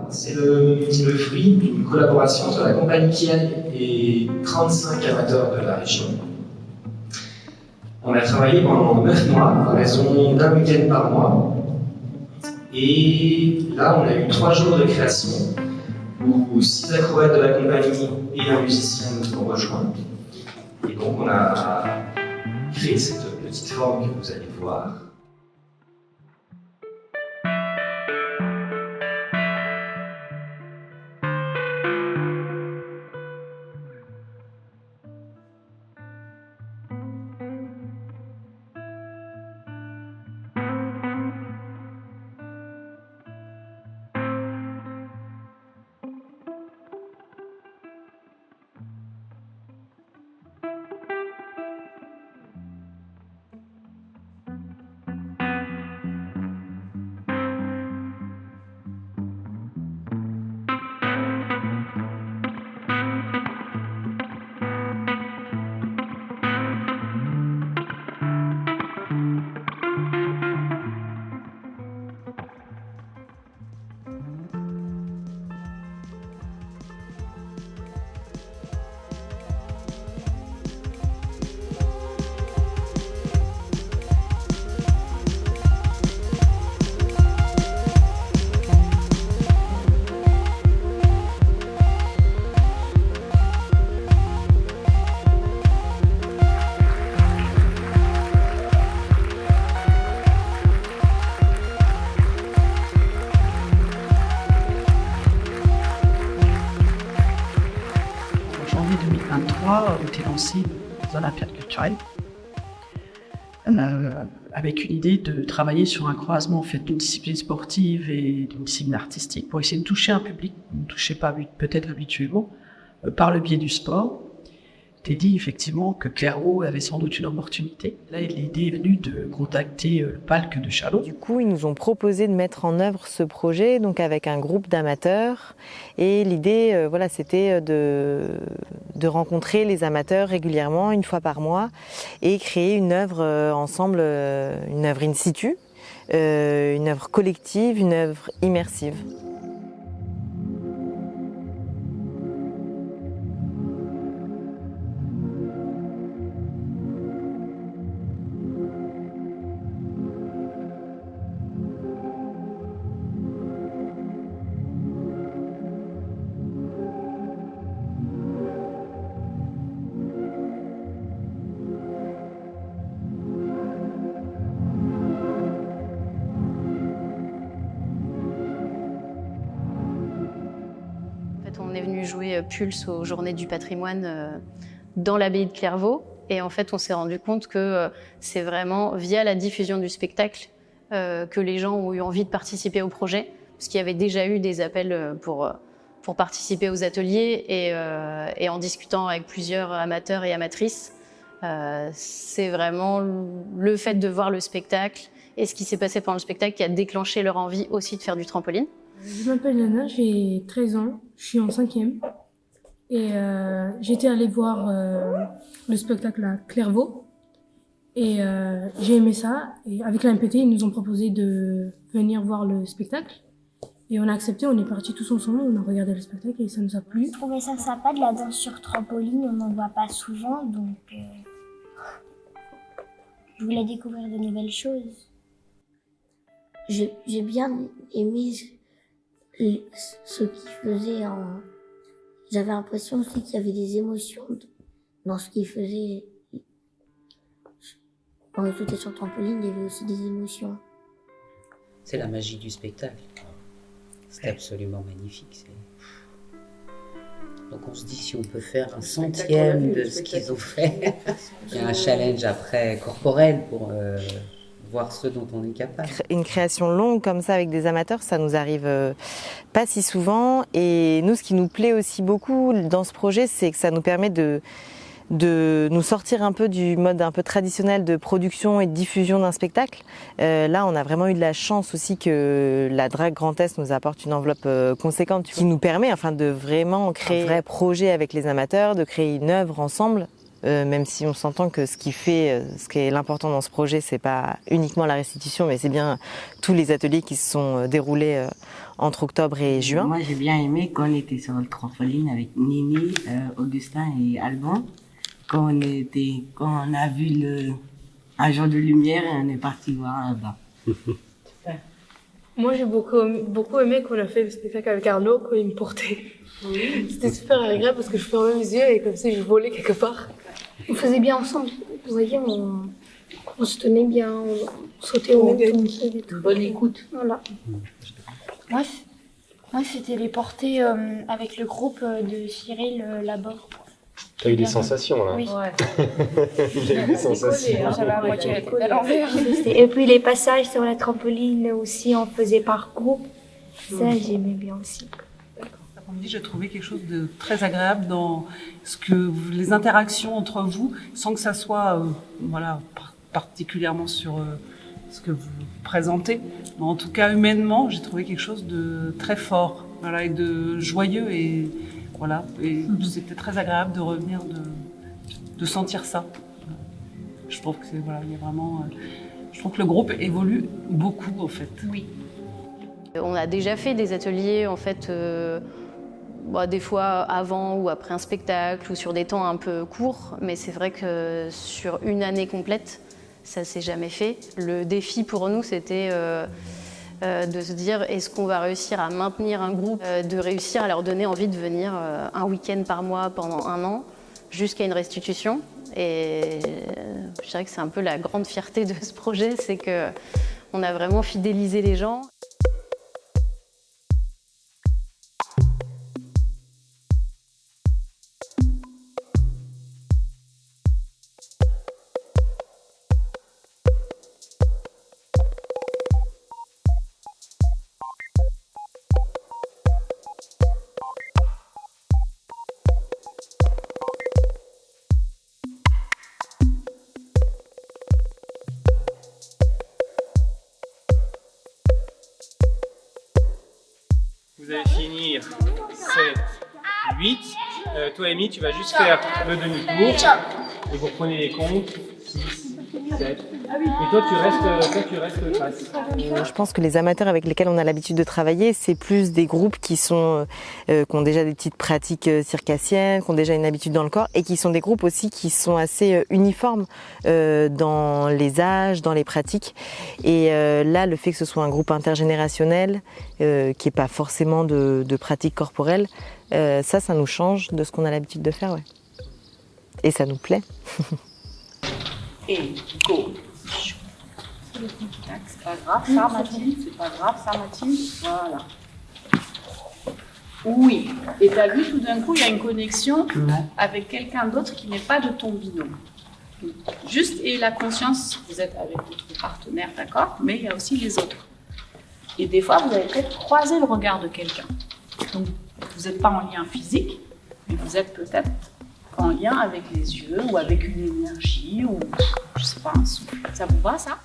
C'est le fruit d'une collaboration entre la compagnie Kian et 35 amateurs de la région. On a travaillé pendant 9 mois, à raison d'un week-end par mois. Et là, on a eu 3 jours de création, où 6 acrobates de la compagnie et un musicien nous ont rejoints. Et donc, on a créé cette petite forme que vous allez voir. janvier 2023 ont été lancées les Olympiades culturelles avec une idée de travailler sur un croisement en fait, d'une discipline sportive et d'une discipline artistique pour essayer de toucher un public qu'on ne touchait pas peut-être habituellement par le biais du sport. T'es dit effectivement que Clairvaux avait sans doute une opportunité. Là, l'idée est venue de contacter le Palc de Châlons. Du coup, ils nous ont proposé de mettre en œuvre ce projet donc avec un groupe d'amateurs. Et l'idée, voilà, c'était de rencontrer les amateurs régulièrement, une fois par mois, et créer une œuvre ensemble, une œuvre in situ, une œuvre collective, une œuvre immersive. On est venu jouer Pulse aux Journées du patrimoine dans l'abbaye de Clairvaux. Et en fait, on s'est rendu compte que c'est vraiment via la diffusion du spectacle que les gens ont eu envie de participer au projet. Parce qu'il y avait déjà eu des appels pour participer aux ateliers. Et en discutant avec plusieurs amateurs et amatrices, c'est vraiment le fait de voir le spectacle et ce qui s'est passé pendant le spectacle qui a déclenché leur envie aussi de faire du trampoline. Je m'appelle Nana, j'ai 13 ans, je suis en 5e et j'étais allée voir le spectacle à Clairvaux et j'ai aimé ça. Et avec la MPT, ils nous ont proposé de venir voir le spectacle et on a accepté, on est partis tous ensemble, on a regardé le spectacle et ça nous a plu. Je trouvais ça sympa de la danse sur trampoline, on n'en voit pas souvent donc je voulais découvrir de nouvelles choses. J'ai bien aimé ce qu'il faisait. J'avais l'impression aussi qu'il y avait des émotions dans ce qu'il faisait. Quand il sautait sur trampoline, il y avait aussi des émotions. C'est la magie du spectacle. C'est absolument magnifique. Donc on se dit si on peut faire un centième de ce qu'ils ont fait. Il y a un challenge après corporel pour voir ce dont on est capable. Une création longue comme ça avec des amateurs, ça nous arrive pas si souvent. Et nous, ce qui nous plaît aussi beaucoup dans ce projet, c'est que ça nous permet de nous sortir un peu du mode un peu traditionnel de production et de diffusion d'un spectacle. Là, on a vraiment eu de la chance aussi que la DRAC Grand Est nous apporte une enveloppe conséquente qui nous permet enfin de vraiment créer un vrai projet avec les amateurs, de créer une œuvre ensemble même si on s'entend que ce qui est l'important dans ce projet, c'est pas uniquement la restitution, mais c'est bien tous les ateliers qui se sont déroulés entre octobre et juin. Moi, j'ai bien aimé quand on était sur le trampoline avec Nini, Augustin et Alban. Quand on a vu un jour de lumière et on est parti voir là-bas. Moi, j'ai beaucoup aimé qu'on a fait le spectacle avec Arnaud quand il me portait. Oui. C'était super agréable parce que je fermais mes yeux et comme ça, je volais quelque part. On faisait bien ensemble. Vous voyez, on se tenait bien, on sautait au même temps. Bonne écoute. Voilà. Moi, c'était les portées avec le groupe de Cyril là-bas. T'as eu des sensations là? Oui. Il a eu des sensations. J'avais à moitié la tête à l'envers. Et puis les passages sur la trampoline aussi, on faisait par groupe. Ça, j'aimais bien aussi. J'ai trouvé quelque chose de très agréable dans les interactions entre vous, sans que ça soit particulièrement sur ce que vous présentez. Mais en tout cas, humainement, j'ai trouvé quelque chose de très fort, et de joyeux et c'était très agréable de revenir, de sentir ça. Je trouve que il y a vraiment. Je trouve que le groupe évolue beaucoup en fait. Oui. On a déjà fait des ateliers en fait. Des fois avant ou après un spectacle ou sur des temps un peu courts, mais c'est vrai que sur une année complète, ça s'est jamais fait. Le défi pour nous, c'était de se dire est-ce qu'on va réussir à maintenir un groupe, de réussir à leur donner envie de venir un week-end par mois pendant 1 an jusqu'à une restitution. Et je dirais que c'est un peu la grande fierté de ce projet, c'est qu'on a vraiment fidélisé les gens. Vous allez finir 7, 8. Toi, Amy, tu vas juste faire le demi-tour. Et vous reprenez les comptes. 6, 7. Et toi, tu restes face. Je pense que les amateurs avec lesquels on a l'habitude de travailler, c'est plus des groupes qui ont déjà des petites pratiques circassiennes, qui ont déjà une habitude dans le corps, et qui sont des groupes aussi qui sont assez uniformes dans les âges, dans les pratiques. Et là, le fait que ce soit un groupe intergénérationnel, qui n'est pas forcément de pratiques corporelles, ça nous change de ce qu'on a l'habitude de faire, ouais. Et ça nous plaît. Et go. C'est pas grave, ça, Mathilde. C'est pas grave, ça, Mathilde. Voilà. Oui. Et t'as vu, tout d'un coup, il y a une connexion avec quelqu'un d'autre qui n'est pas de ton binôme. Juste, et la conscience, vous êtes avec votre partenaire, d'accord, mais il y a aussi les autres. Et des fois, vous allez peut-être croiser le regard de quelqu'un. Donc, vous n'êtes pas en lien physique, mais vous êtes peut-être en lien avec les yeux ou avec une énergie ou, je sais pas, un souffle. Ça vous va, ça?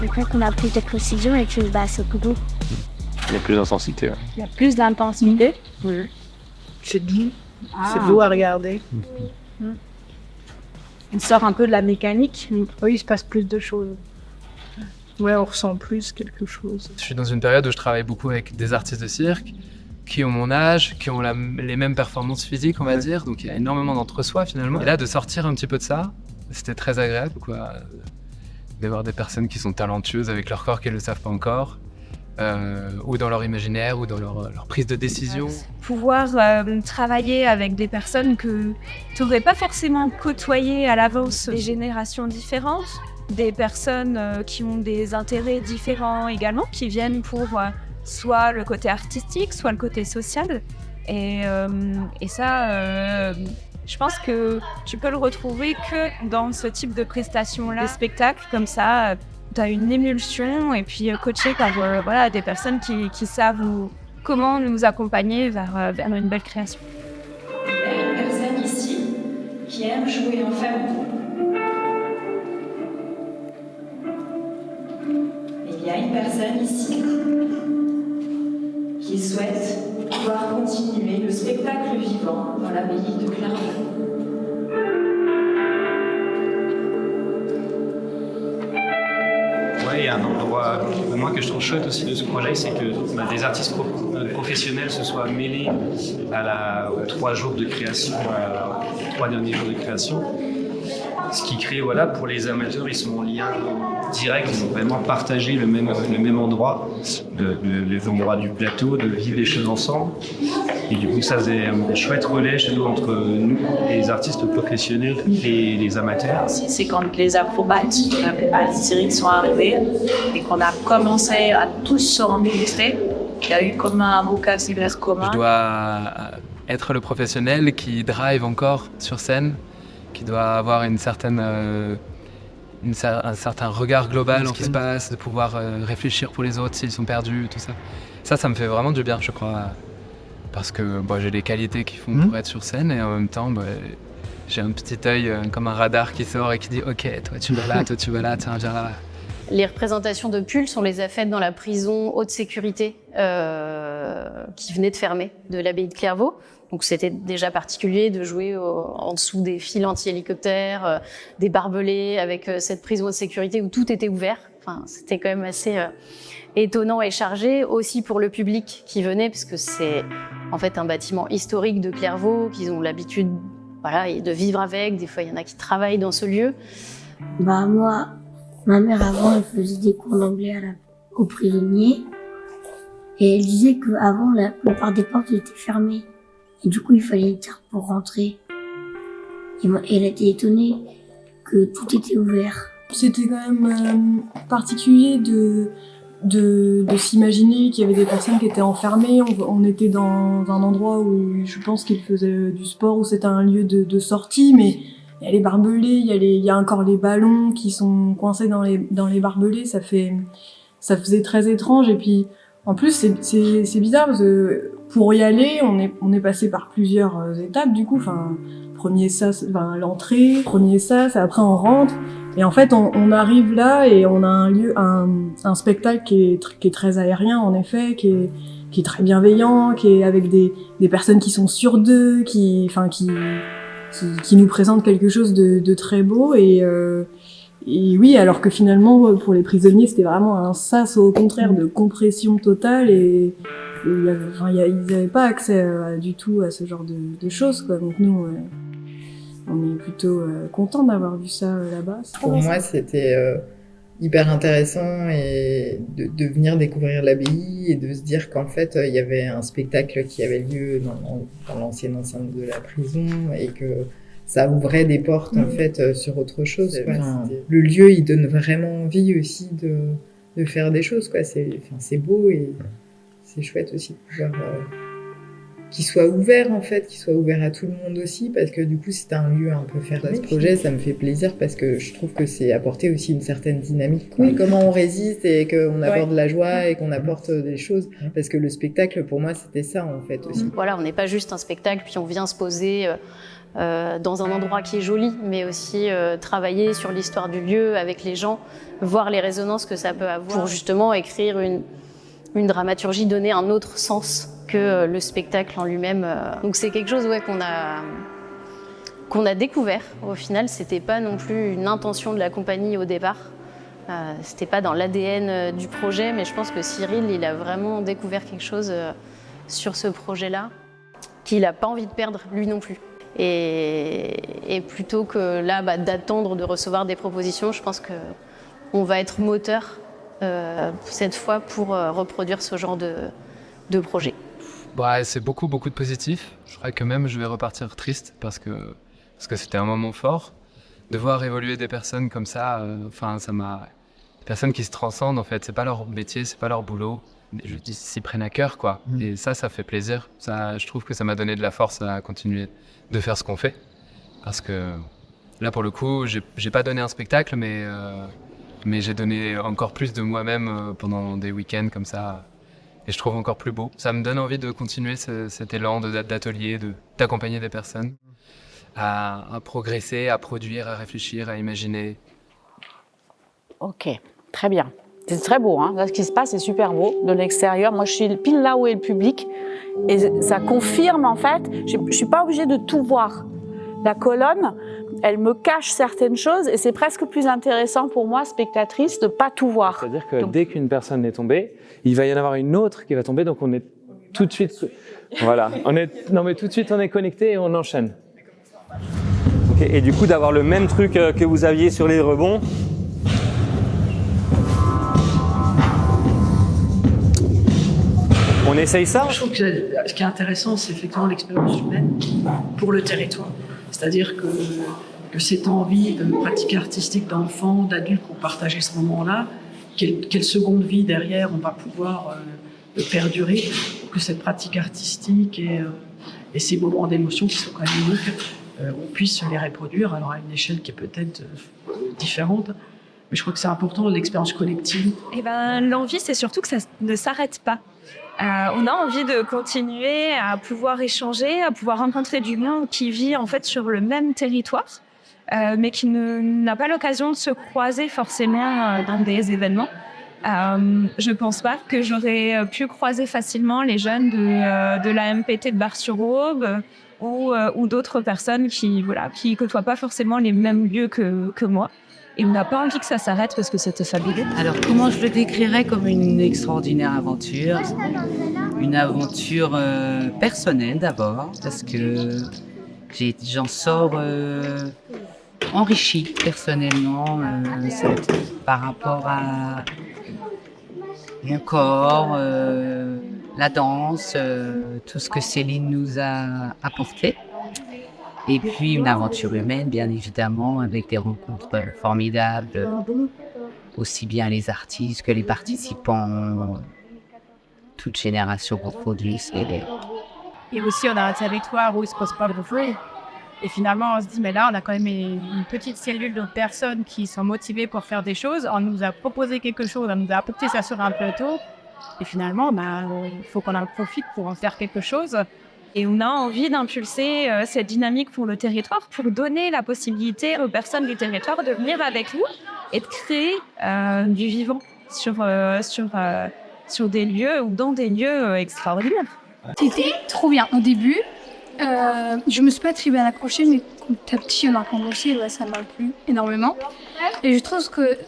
Je crois qu'on a plus de précision et que c'est plus doux. Il y a plus d'intensité. Ouais. Il y a plus d'intensité. Oui. C'est doux. C'est beau à regarder. On sort un peu de la mécanique. Oui, il se passe plus de choses. Ouais, on ressent plus quelque chose. Je suis dans une période où je travaille beaucoup avec des artistes de cirque qui ont mon âge, qui ont les mêmes performances physiques, on va dire. Donc il y a énormément d'entre-soi finalement. Et là, de sortir un petit peu de ça, c'était très agréable, quoi. D'avoir des personnes qui sont talentueuses avec leur corps, qui ne le savent pas encore, ou dans leur imaginaire, ou dans leur prise de décision. Pouvoir travailler avec des personnes que tu n'aurais pas forcément côtoyées à l'avance, des générations différentes, des personnes qui ont des intérêts différents également, qui viennent pour soit le côté artistique, soit le côté social. Et ça, je pense que tu peux le retrouver que dans ce type de prestations-là. Des spectacles comme ça, tu as une émulsion et puis coaché par des personnes qui savent comment nous accompagner vers une belle création. Merci. qui aiment jouer en famille. Il y a une personne ici qui souhaite pouvoir continuer le spectacle vivant dans l'abbaye de Clairvaux. Ouais, il y a un endroit, moi, que je trouve chouette aussi de ce projet, c'est que des artistes professionnels se soient mêlés aux 3 jours de création, aux 3 derniers jours de création. Ce qui crée, voilà, pour les amateurs, ils sont en lien direct, ils ont vraiment partagé le même endroit, les endroits du plateau, de vivre les choses ensemble. Et du coup, ça faisait un chouette relais chez nous, entre nous, les artistes professionnels et les amateurs. C'est quand les acrobates historiques sont arrivés et qu'on a commencé à tous se rencontrer. Il y a eu comme un vocabulaire commun. Je dois être le professionnel qui drive encore sur scène, qui doit avoir un certain regard global en ce qui se passe, de pouvoir réfléchir pour les autres s'ils sont perdus, tout ça. Ça me fait vraiment du bien, je crois, parce que j'ai les qualités qu'il faut pour être sur scène et en même temps, j'ai un petit œil comme un radar qui sort et qui dit « Ok, toi tu vas là, toi tu vas là, tiens, viens là ». Les représentations de Pulse, on les a faites dans la prison haute sécurité qui venait de fermer, de l'abbaye de Clairvaux. Donc c'était déjà particulier de jouer en dessous des fils anti-hélicoptères, des barbelés, avec cette prison de sécurité où tout était ouvert. Enfin, c'était quand même assez étonnant et chargé, aussi pour le public qui venait, parce que c'est en fait un bâtiment historique de Clairvaux, qu'ils ont l'habitude de vivre avec. Des fois, il y en a qui travaillent dans ce lieu. Moi, ma mère avant, elle faisait des cours d'anglais aux prisonniers. Et elle disait qu'avant, la plupart des portes étaient fermées. Et du coup, il fallait une carte pour rentrer. Et elle était étonnée que tout était ouvert. C'était quand même particulier de s'imaginer qu'il y avait des personnes qui étaient enfermées. On était dans un endroit où je pense qu'ils faisaient du sport, où c'était un lieu de sortie, mais il y a les barbelés, il y a encore les ballons qui sont coincés dans les barbelés. Ça faisait très étrange. Et puis, en plus, c'est bizarre parce que pour y aller, on est passé par plusieurs étapes, du coup. Premier sas, l'entrée, premier sas, après on rentre. Et en fait, on arrive là et on a un spectacle qui est très aérien, en effet, qui est très bienveillant, qui est avec des personnes qui sont sûres d'eux, qui nous présentent quelque chose de très beau. Et oui, alors que finalement, pour les prisonniers, c'était vraiment un sas, au contraire, de compression totale, et ils n'avaient pas accès du tout à ce genre de choses, quoi. Donc nous, on est plutôt contents d'avoir vu ça là-bas. Pour moi, c'était hyper intéressant et de venir découvrir l'abbaye et de se dire qu'en fait, il y avait un spectacle qui avait lieu dans l'ancienne enceinte de la prison et que ça ouvrait des portes en fait sur autre chose. Le lieu, il donne vraiment envie aussi de faire des choses, quoi. C'est beau et c'est chouette aussi de pouvoir qu'il soit ouvert en fait, qu'il soit ouvert à tout le monde aussi, parce que du coup c'est un lieu un peu faire ce projet, ça me fait plaisir parce que je trouve que c'est apporter aussi une certaine dynamique, quoi. Comment on résiste et qu'on apporte de la joie et qu'on apporte des choses, parce que le spectacle pour moi c'était ça en fait aussi. Voilà, on n'est pas juste un spectacle puis on vient se poser dans un endroit qui est joli, mais aussi travailler sur l'histoire du lieu avec les gens, voir les résonances que ça peut avoir pour justement écrire une dramaturgie, donner un autre sens que le spectacle en lui-même. Donc c'est quelque chose qu'on a découvert. Au final, c'était pas non plus une intention de la compagnie au départ. C'était pas dans l'ADN du projet, mais je pense que Cyril, il a vraiment découvert quelque chose sur ce projet-là qu'il a pas envie de perdre lui non plus. Et plutôt que là, d'attendre de recevoir des propositions, je pense qu'on va être moteur cette fois pour reproduire ce genre de projet. C'est beaucoup de positifs. Je crois que même je vais repartir triste parce que c'était un moment fort. De voir évoluer des personnes comme ça, des personnes qui se transcendent en fait. C'est pas leur métier, c'est pas leur boulot. Je dis, s'y prennent à cœur, quoi. Et ça fait plaisir. Ça, je trouve que ça m'a donné de la force à continuer de faire ce qu'on fait. Parce que là, pour le coup, j'ai pas donné un spectacle, mais j'ai donné encore plus de moi-même pendant des week-ends comme ça. Et je trouve encore plus beau. Ça me donne envie de continuer cet élan d'atelier, d'accompagner des personnes. à progresser, à produire, à réfléchir, à imaginer. Ok, très bien. C'est très beau, hein. Là, ce qui se passe, c'est super beau de l'extérieur. Moi, je suis pile là où est le public et ça confirme en fait. Je suis pas obligée de tout voir. La colonne, elle me cache certaines choses et c'est presque plus intéressant pour moi, spectatrice, de pas tout voir. C'est-à-dire que dès qu'une personne est tombée, il va y en avoir une autre qui va tomber, donc on est tout de suite, voilà, tout de suite on est connecté et on enchaîne. Okay, et du coup d'avoir le même truc que vous aviez sur les rebonds. On essaye ça? Je trouve que ce qui est intéressant, c'est effectivement l'expérience humaine pour le territoire. C'est-à-dire que cette envie de pratique artistique d'enfants, d'adultes qui ont partagé ce moment-là, quelle seconde vie derrière on va pouvoir perdurer pour que cette pratique artistique et ces moments d'émotion qui sont quand même uniques, on puisse les reproduire, alors à une échelle qui est peut-être différente. Mais je crois que c'est important, l'expérience collective. Eh ben, l'envie, c'est surtout que ça ne s'arrête pas. On a envie de continuer à pouvoir échanger, à pouvoir rencontrer du monde qui vit en fait sur le même territoire, mais qui n'a pas l'occasion de se croiser forcément dans des événements. Je pense pas que j'aurais pu croiser facilement les jeunes de la MPT de Bar-sur-Aube ou d'autres personnes qui côtoient pas forcément les mêmes lieux que moi. Et on n'a pas envie que ça s'arrête parce que c'était fabuleux. Alors, comment je le décrirais? Comme une extraordinaire aventure. Une aventure personnelle d'abord, parce que j'en sors enrichi personnellement par rapport à mon corps, la danse, tout ce que Céline nous a apporté. Et puis une aventure humaine, bien évidemment, avec des rencontres formidables, aussi bien les artistes que les participants, toute génération confondue. Et aussi, on a un territoire où il ne se passe pas de bruit. Et finalement, on se dit, mais là, on a quand même une petite cellule de personnes qui sont motivées pour faire des choses. On nous a proposé quelque chose, on nous a apporté ça sur un plateau. Et finalement, il faut qu'on en profite pour en faire quelque chose. Et on a envie d'impulser cette dynamique pour le territoire, pour donner la possibilité aux personnes du territoire de venir avec nous et de créer du vivant sur des lieux ou dans des lieux extraordinaires. C'était trop bien. Au début, je me suis pas très bien accrochée, mais petit à petit, on a commencé, ça m'a plu énormément. Et je trouve que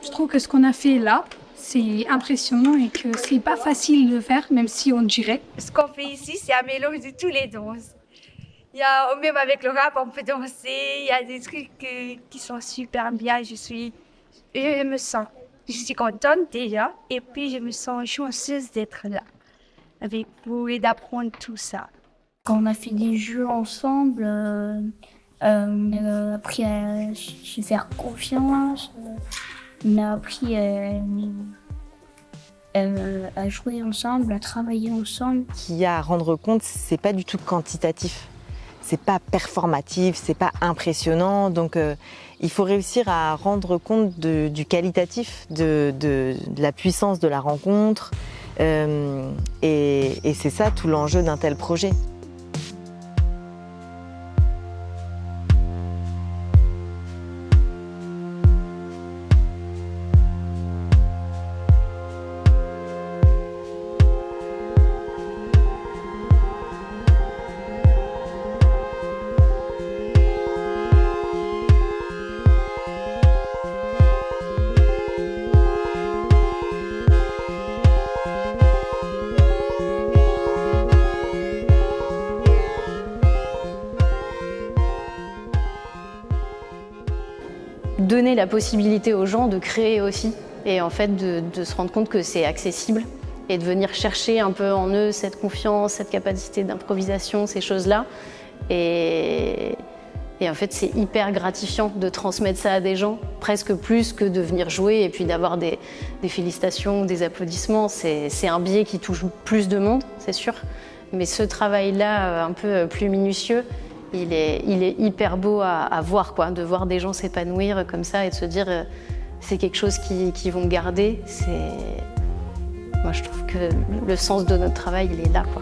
ce qu'on a fait là, c'est impressionnant et que c'est pas facile de faire, même si on dirait. Ce qu'on fait ici, c'est un mélange de tous les danses. Même avec le rap, on peut danser. Il y a des trucs qui sont super bien. Je suis contente déjà. Et puis, je me sens chanceuse d'être là avec vous et d'apprendre tout ça. Quand on a fait des jeux ensemble, on a appris à se faire confiance. On a appris à jouer ensemble, à travailler ensemble. Ce qu'il y a à rendre compte, c'est pas du tout quantitatif. C'est pas performatif, c'est pas impressionnant. Donc il faut réussir à rendre compte du qualitatif, de la puissance de la rencontre. Et c'est ça tout l'enjeu d'un tel projet. Donner la possibilité aux gens de créer aussi et en fait de se rendre compte que c'est accessible et de venir chercher un peu en eux cette confiance, cette capacité d'improvisation, ces choses-là. Et en fait, c'est hyper gratifiant de transmettre ça à des gens, presque plus que de venir jouer et puis d'avoir des félicitations, des applaudissements. C'est un biais qui touche plus de monde, c'est sûr. Mais ce travail-là, un peu plus minutieux, il est hyper beau à voir, quoi, de voir des gens s'épanouir comme ça et de se dire c'est quelque chose qu'ils vont garder. Moi, je trouve que le sens de notre travail, il est là, quoi.